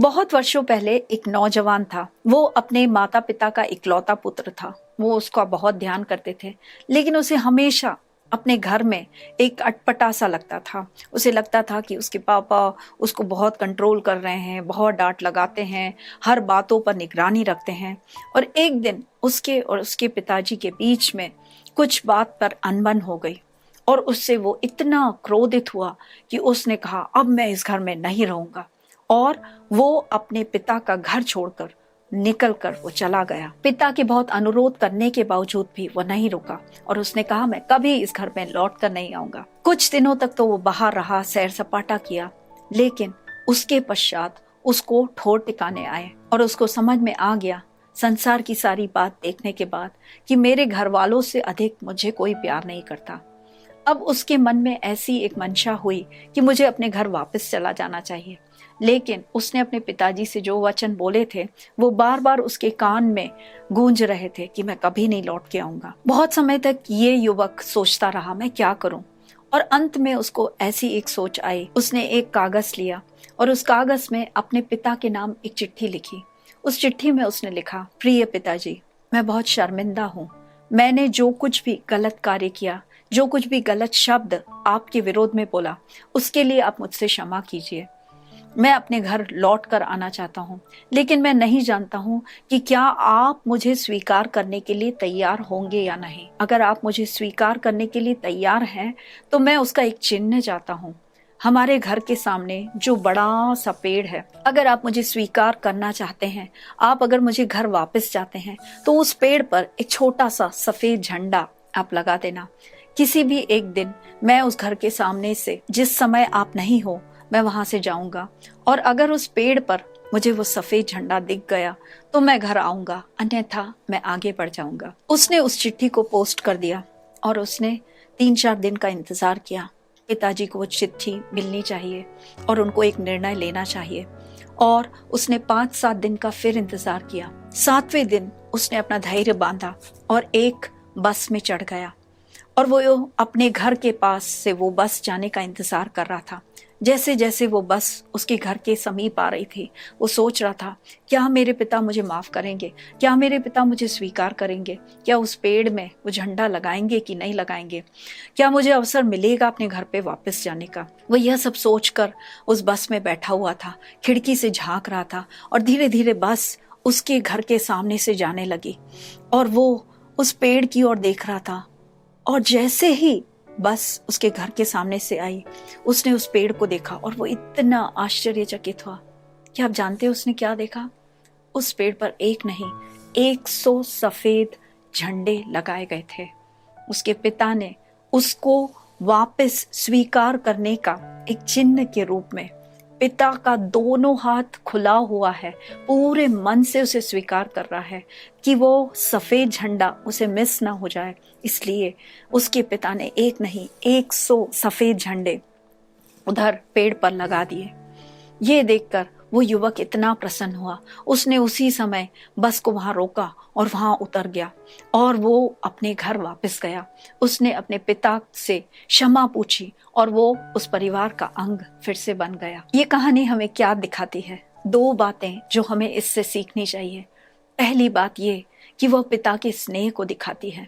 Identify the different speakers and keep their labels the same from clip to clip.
Speaker 1: बहुत वर्षों पहले एक नौजवान था। वो अपने माता पिता का इकलौता पुत्र था। वो उसका बहुत ध्यान करते थे, लेकिन उसे हमेशा अपने घर में एक अटपटा सा लगता था। उसे लगता था कि उसके पापा उसको बहुत कंट्रोल कर रहे हैं, बहुत डांट लगाते हैं, हर बातों पर निगरानी रखते हैं। और एक दिन उसके और उसके पिताजी के बीच में कुछ बात पर अनबन हो गई और उससे वो इतना क्रोधित हुआ कि उसने कहा, अब मैं इस घर में नहीं रहूंगा। और वो अपने पिता का घर छोड़कर निकल कर वो चला गया। पिता के बहुत अनुरोध करने के बावजूद भी वो नहीं रुका और उसने कहा, मैं कभी इस घर में लौट कर नहीं आऊंगा। कुछ दिनों तक तो वो बाहर रहा, सैर सपाटा किया, लेकिन उसके पश्चात उसको ठोर टिकाने आए और उसको समझ में आ गया, संसार की सारी बात देखने के बाद, कि मेरे घर वालों से अधिक मुझे कोई प्यार नहीं करता। अब उसके मन में ऐसी एक मंशा हुई कि मुझे अपने घर वापस चला जाना चाहिए। लेकिन उसने अपने पिताजी से जो वचन बोले थे वो बार बार उसके कान में गूंज रहे थे कि मैं कभी नहीं लौट के आऊंगा। बहुत समय तक ये युवक सोचता रहा, मैं क्या करूं। और अंत में उसको ऐसी एक सोच आई। उसने एक कागज लिया और उस कागज में अपने पिता के नाम एक चिट्ठी लिखी। उस चिट्ठी में उसने लिखा, प्रिय पिताजी, मैं बहुत शर्मिंदा हूँ। मैंने जो कुछ भी गलत कार्य किया, जो कुछ भी गलत शब्द आपके विरोध में बोला, उसके लिए आप मुझसे क्षमा कीजिए। मैं अपने घर लौट कर आना चाहता हूँ, लेकिन मैं नहीं जानता हूँ कि क्या आप मुझे स्वीकार करने के लिए तैयार होंगे या नहीं। अगर आप मुझे स्वीकार करने के लिए तैयार हैं तो मैं उसका एक चिन्ह चाहता हूँ। हमारे घर के सामने जो बड़ा सा पेड़ है, अगर आप मुझे स्वीकार करना चाहते हैं, आप अगर मुझे घर वापस जाते हैं, तो उस पेड़ पर एक छोटा सा सफेद झंडा आप लगा देना। किसी भी एक दिन मैं उस घर के सामने से, जिस समय आप नहीं हो, मैं वहां से जाऊंगा और अगर उस पेड़ पर मुझे वो सफेद झंडा दिख गया तो मैं घर आऊंगा, अन्यथा मैं आगे बढ़ जाऊंगा। उसने उस चिट्ठी को पोस्ट कर दिया और उसने 3-4 दिन का इंतजार किया। पिताजी को वो चिट्ठी मिलनी चाहिए और उनको एक निर्णय लेना चाहिए। और उसने 5-7 दिन का फिर इंतजार किया। 7वें दिन उसने अपना धैर्य बांधा और एक बस में चढ़ गया और वो अपने घर के पास से वो बस जाने का इंतजार कर रहा था। जैसे जैसे वो बस उसके घर के समीप आ रही थी, वो सोच रहा था, क्या मेरे पिता मुझे माफ करेंगे, क्या मेरे पिता मुझे स्वीकार करेंगे, क्या उस पेड़ में वो झंडा लगाएंगे कि नहीं लगाएंगे, क्या मुझे अवसर मिलेगा अपने घर पे वापस जाने का। वो यह सब सोचकर उस बस में बैठा हुआ था, खिड़की से झांक रहा था और धीरे धीरे बस उसके घर के सामने से जाने लगी और वो उस पेड़ की ओर देख रहा था। और जैसे ही बस उसके घर के सामने से आई, उसने उस पेड़ को देखा और वो इतना आश्चर्यचकित हुआ कि आप जानते हो उसने क्या देखा? उस पेड़ पर एक नहीं, 100 सफेद झंडे लगाए गए थे। उसके पिता ने उसको वापस स्वीकार करने का एक चिन्ह के रूप में, पिता का दोनों हाथ खुला हुआ है, पूरे मन से उसे स्वीकार कर रहा है कि वो सफेद झंडा उसे मिस ना हो जाए। इसलिए उसके पिता ने एक नहीं, 100 सफेद झंडे उधर पेड़ पर लगा दिए। ये देखकर वो युवक इतना प्रसन्न हुआ, उसने उसी समय बस को वहां रोका और वहां उतर गया और वो अपने घर वापस गया। उसने अपने पिता से क्षमा पूछी और वो उस परिवार का अंग फिर से बन गया। ये कहानी हमें क्या दिखाती है? 2 बातें जो हमें इससे सीखनी चाहिए। पहली बात ये कि वह पिता के स्नेह को दिखाती है।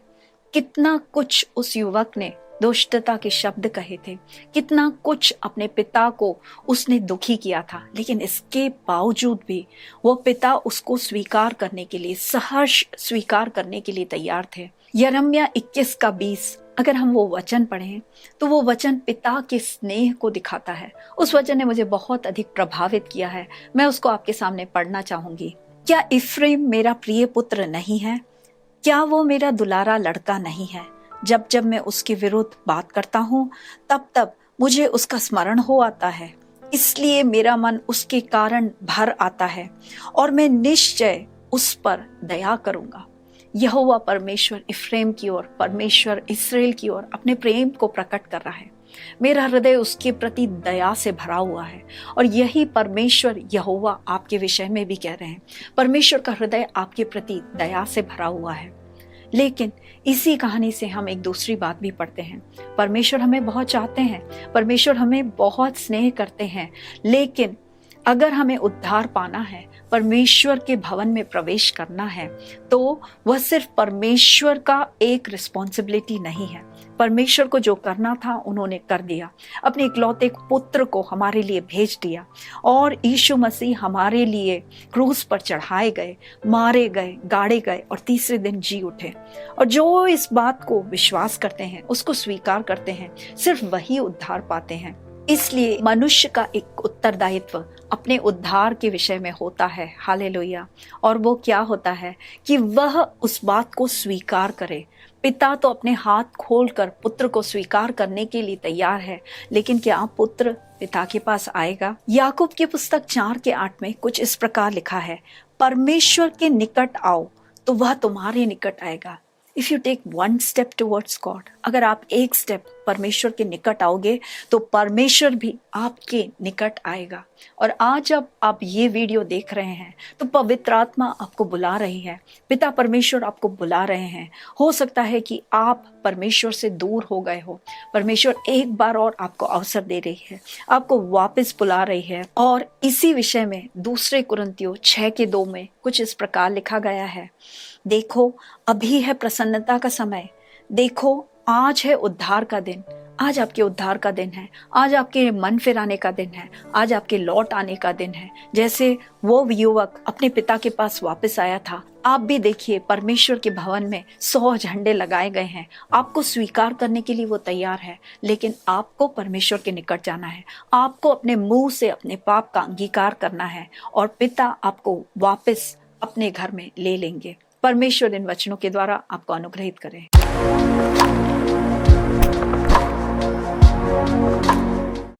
Speaker 1: कितना कुछ उस युवक ने दुष्टता के शब्द कहे थे, कितना कुछ अपने पिता को उसने दुखी किया था, लेकिन इसके बावजूद भी वो पिता उसको स्वीकार करने के लिए, सहर्ष स्वीकार करने के लिए तैयार थे। यिर्मयाह 21:20, अगर हम वो वचन पढ़ें तो वो वचन पिता के स्नेह को दिखाता है। उस वचन ने मुझे बहुत अधिक प्रभावित किया है। मैं उसको आपके सामने पढ़ना चाहूंगी। क्या इफ्रेम मेरा प्रिय पुत्र नहीं है? क्या वो मेरा दुलारा लड़का नहीं है? जब जब मैं उसके विरुद्ध बात करता हूँ, तब तब मुझे उसका स्मरण हो आता है। इसलिए मेरा मन उसके कारण भर आता है और मैं निश्चय उस पर दया करूंगा। यहोवा परमेश्वर इफ्रेम की ओर, परमेश्वर इस्राएल की ओर अपने प्रेम को प्रकट कर रहा है। मेरा हृदय उसके प्रति दया से भरा हुआ है और यही परमेश्वर यहोवा आपके विषय में भी कह रहे हैं। परमेश्वर का हृदय आपके प्रति दया से भरा हुआ है। लेकिन इसी कहानी से हम एक दूसरी बात भी पढ़ते हैं। परमेश्वर हमें बहुत चाहते हैं, परमेश्वर हमें बहुत स्नेह करते हैं, लेकिन अगर हमें उद्धार पाना है, परमेश्वर के भवन में प्रवेश करना है, तो वह सिर्फ परमेश्वर का एक रिस्पॉन्सिबिलिटी नहीं है। परमेश्वर को जो करना था उन्होंने कर दिया, अपने इकलौते पुत्र को हमारे लिए भेज दिया और यीशु मसीह हमारे लिए क्रूस पर चढ़ाए गए, मारे गए, गाड़े गए और तीसरे दिन जी उठे। और जो इस बात को विश्वास करते हैं, उसको स्वीकार करते हैं, सिर्फ वही उद्धार पाते हैं। इसलिए मनुष्य का एक उत्तरदायित्व अपने उद्धार के विषय में होता है। हालेलुया। और वो क्या होता है कि वह उस बात को स्वीकार करे। पिता तो अपने हाथ खोलकर पुत्र को स्वीकार करने के लिए तैयार है, लेकिन क्या पुत्र पिता के पास आएगा? याकूब की पुस्तक 4:8 में कुछ इस प्रकार लिखा है, परमेश्वर के निकट आओ तो वह तुम्हारे निकट आएगा। If you take one step towards God, अगर आप एक स्टेप परमेश्वर के निकट आओगे तो परमेश्वर भी आपके निकट आएगा। और आज जब आप ये वीडियो देख रहे हैं तो पवित्र आत्मा आपको बुला रही है, पिता परमेश्वर आपको बुला रहे हैं। हो सकता है कि आप परमेश्वर से दूर हो गए हो, परमेश्वर एक बार और आपको अवसर दे रही है, आपको वापस बुला रही है। और इसी विषय में 2 कुरिन्थियों 6:2 में कुछ इस प्रकार लिखा गया है, देखो अभी है प्रसन्नता का समय, देखो आज है उद्धार का दिन। आज आपके उद्धार का दिन है, आज आपके मन फिराने का दिन है, आज आपके लौट आने का दिन है। जैसे वो युवक अपने पिता के पास वापस आया था, आप भी देखिए परमेश्वर के भवन में 100 झंडे लगाए गए हैं। आपको स्वीकार करने के लिए वो तैयार है, लेकिन आपको परमेश्वर के निकट जाना है। आपको अपने मुंह से अपने पाप का अंगीकार करना है और पिता आपको वापस अपने घर में ले लेंगे। परमेश्वर इन वचनों के द्वारा आपको अनुग्रहित करे।